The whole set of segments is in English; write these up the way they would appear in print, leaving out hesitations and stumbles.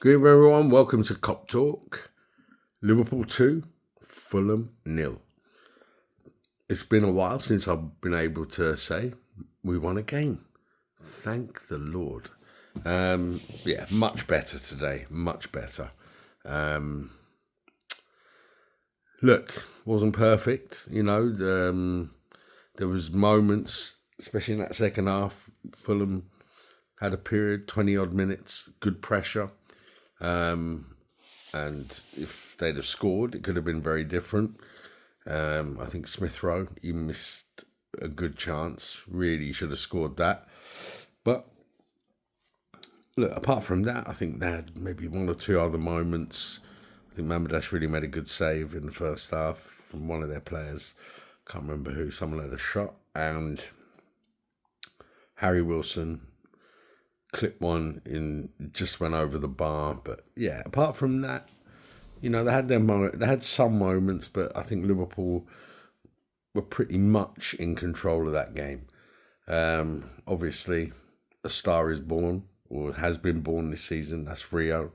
Good evening, everyone. Welcome to Cop Talk. Liverpool 2, Fulham 0. It's been a while since I've been able to say we won a game. Thank the Lord. Much better today. Much better. Look, wasn't perfect. There was moments, especially in that second half. Fulham had a period, 20 odd minutes, good pressure. And if they'd have scored, it could have been very different. I think Smith Rowe, he missed a good chance. Really should have scored that. But look, apart from that, I think they had maybe one or two other moments. I think Mamadash really made a good save in the first half from one of their players. Can't remember who. Someone had a shot. And Harry Wilson clipped one in, just went over the bar. But yeah, apart from that, they had they had some moments, but I think Liverpool were pretty much in control of that game. Obviously, a star is born, or has been born this season. That's Rio.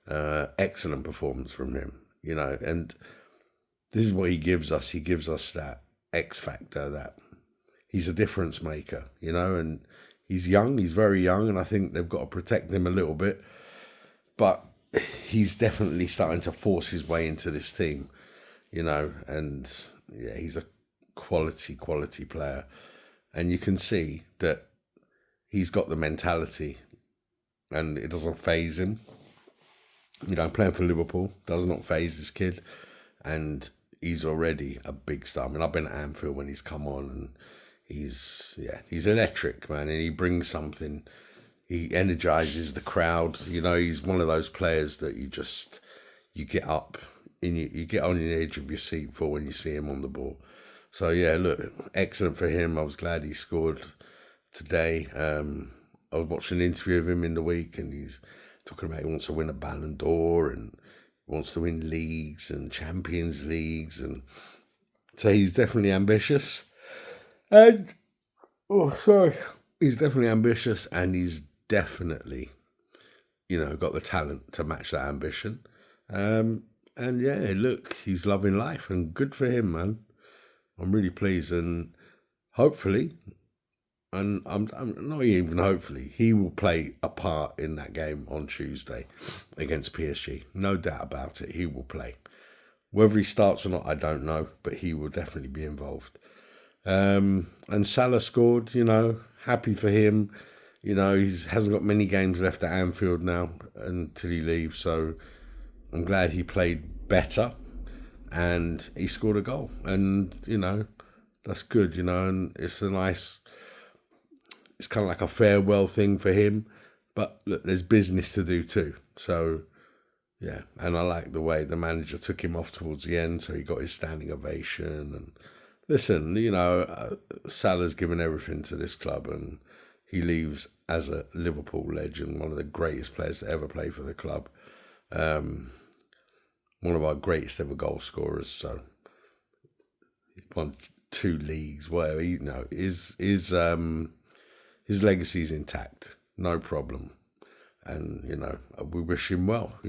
Excellent performance from him, and this is what he gives us. He gives us that X factor, that he's a difference maker, and he's young. He's very young, and I think they've got to protect him a little bit. But he's definitely starting to force his way into this team, and yeah, he's a quality player. And you can see that he's got the mentality and it doesn't faze him. Playing for Liverpool does not faze this kid. And he's already a big star. I mean, I've been at Anfield when he's come on, and he's electric, man. And he brings something. He energizes the crowd. He's one of those players that you get up and you get on the edge of your seat for when you see him on the ball. So yeah, look, excellent for him. I was glad he scored today. I was watching an interview of him in the week, and he's talking about he wants to win a Ballon d'Or and wants to win leagues and Champions Leagues, and so he's definitely ambitious. And he's definitely ambitious, and he's definitely, got the talent to match that ambition. And yeah, look, he's loving life, and good for him, man. I'm really pleased, and hopefully, and I'm not even hopefully, he will play a part in that game on Tuesday against PSG. No doubt about it, he will play. Whether he starts or not, I don't know, but he will definitely be involved. And Salah scored, happy for him. He hasn't got many games left at Anfield now until he leaves, so I'm glad he played better and he scored a goal. And, that's good, and it's kind of like a farewell thing for him. But look, there's business to do too. So, yeah, and I like the way the manager took him off towards the end, so he got his standing ovation. And listen, Salah's given everything to this club, and he leaves as a Liverpool legend, one of the greatest players to ever play for the club. One of our greatest ever goal scorers. So he won 2 leagues, whatever. His legacy's intact, no problem. And we wish him well,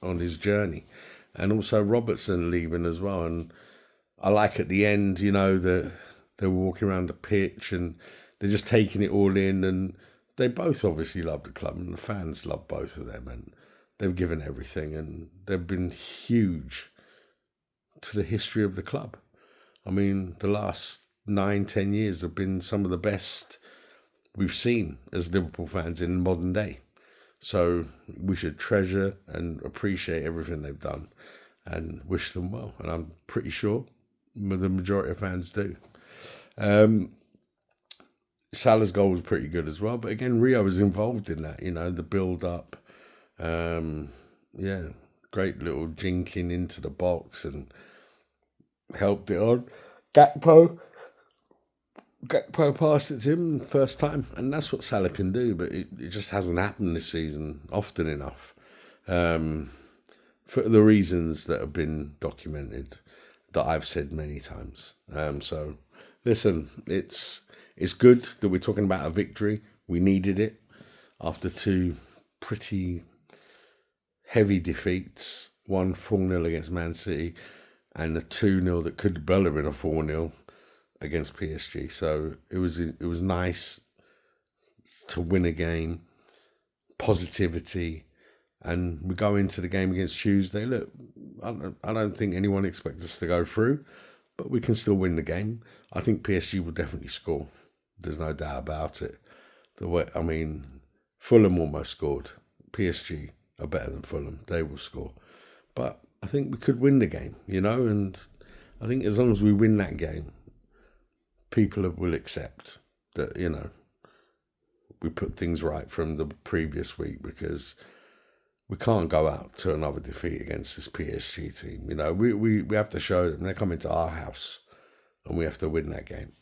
on his journey. And also Robertson leaving as well. And I like at the end, that they're walking around the pitch and they're just taking it all in, and they both obviously love the club, and the fans love both of them, and they've given everything, and they've been huge to the history of the club. I mean, the last 9-10 years have been some of the best we've seen as Liverpool fans in modern day. So we should treasure and appreciate everything they've done and wish them well. And I'm pretty sure the majority of fans do. Salah's goal was pretty good as well, but again, Rio was involved in that, the build-up. Great little jinking into the box and helped it on. Gakpo passed it to him first time, and that's what Salah can do, but it just hasn't happened this season often enough. For the reasons that have been documented, that I've said many times. So, listen, it's good that we're talking about a victory. We needed it after 2 pretty heavy defeats, one 4-0 against Man City and a 2-0 that could well have been a 4-0 against PSG. So it was nice to win a game, positivity, and we go into the game against Tuesday. Look, I don't think anyone expects us to go through, but we can still win the game. I think PSG will definitely score. There's no doubt about it. Fulham almost scored. PSG are better than Fulham. They will score. But I think we could win the game, and I think as long as we win that game, people will accept that, we put things right from the previous week, because we can't go out to another defeat against this PSG team. We have to show them they're coming to our house and we have to win that game.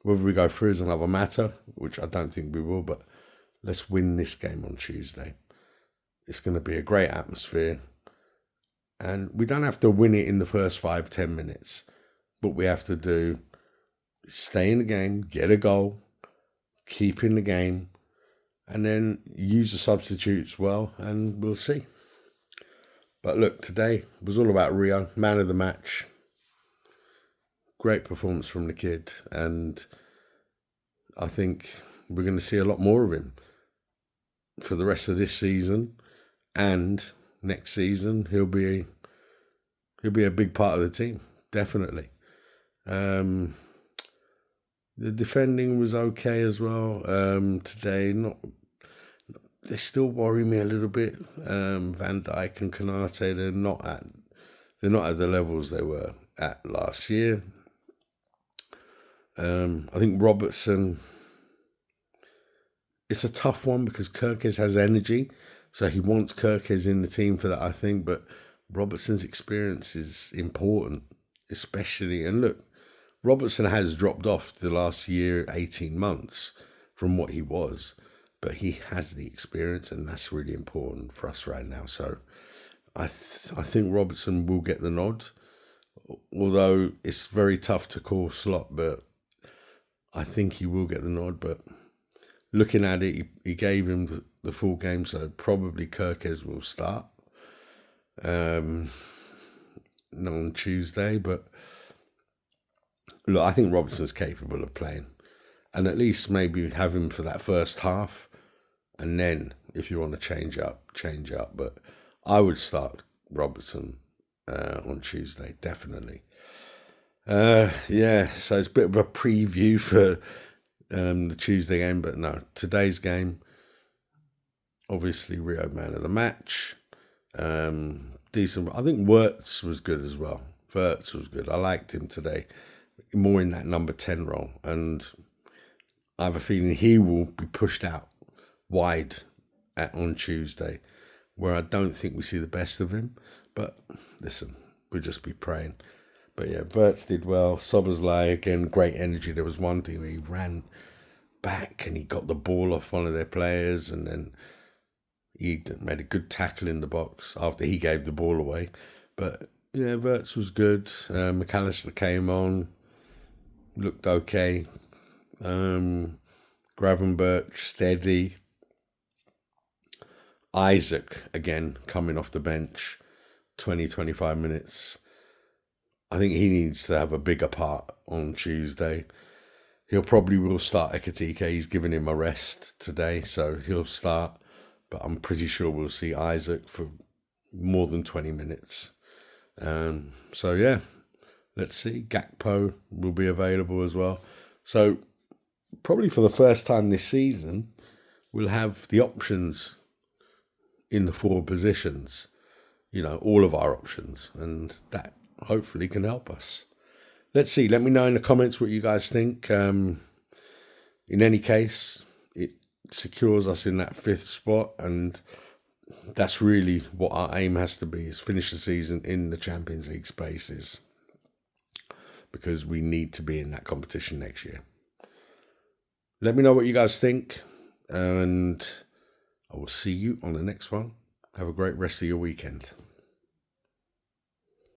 Whether we go through is another matter, which I don't think we will, but let's win this game on Tuesday. It's going to be a great atmosphere. And we don't have to win it in the first 5-10 minutes. What we have to do is stay in the game, get a goal, keep in the game, and then use the substitutes well, and we'll see. But look, today was all about Rio, man of the match. Great performance from the kid, and I think we're going to see a lot more of him for the rest of this season, and next season he'll be a big part of the team, definitely. The defending was okay as well today. They still worry me a little bit. Van Dijk and Konate, they're not at the levels they were at last year. I think Robertson, it's a tough one because Kirkes has energy, so he wants Kirkes in the team for that, I think, but Robertson's experience is important, especially, and look, Robertson has dropped off the last year, 18 months from what he was, but he has the experience, and that's really important for us right now. So I think Robertson will get the nod, although it's very tough to call slot, but I think he will get the nod. But looking at it, he gave him the full game, so probably Kirkes will start on Tuesday. But look, I think Robertson's capable of playing, and at least maybe have him for that first half, and then if you want to change up. But I would start Robertson on Tuesday, definitely. So it's a bit of a preview for the Tuesday game, but no, today's game, obviously Rio man of the match. Decent. I think Wirtz was good as well. Wirtz was good. I liked him today, more in that number 10 role, and I have a feeling he will be pushed out wide on Tuesday, where I don't think we see the best of him. But listen, we'll just be praying. But yeah, Wirtz did well. Szoboszlai, again, great energy. There was one thing where he ran back and he got the ball off one of their players, and then he made a good tackle in the box after he gave the ball away. But yeah, Wirtz was good. McAllister came on, looked okay. Gravenberch, steady. Isaac, again, coming off the bench, 20-25 minutes. I think he needs to have a bigger part on Tuesday. He'll probably will start Ekitike. He's given him a rest today, so he'll start. But I'm pretty sure we'll see Isaac for more than 20 minutes. So yeah, let's see. Gakpo will be available as well. So probably for the first time this season, we'll have the options in the forward positions. All of our options, and that hopefully can help us. Let's see. Let me know in the comments what you guys think. In any case, it secures us in that 5th spot, and that's really what our aim has to be, is finish the season in the Champions League spaces, because we need to be in that competition next year. Let me know what you guys think, and I will see you on the next one. Have a great rest of your weekend.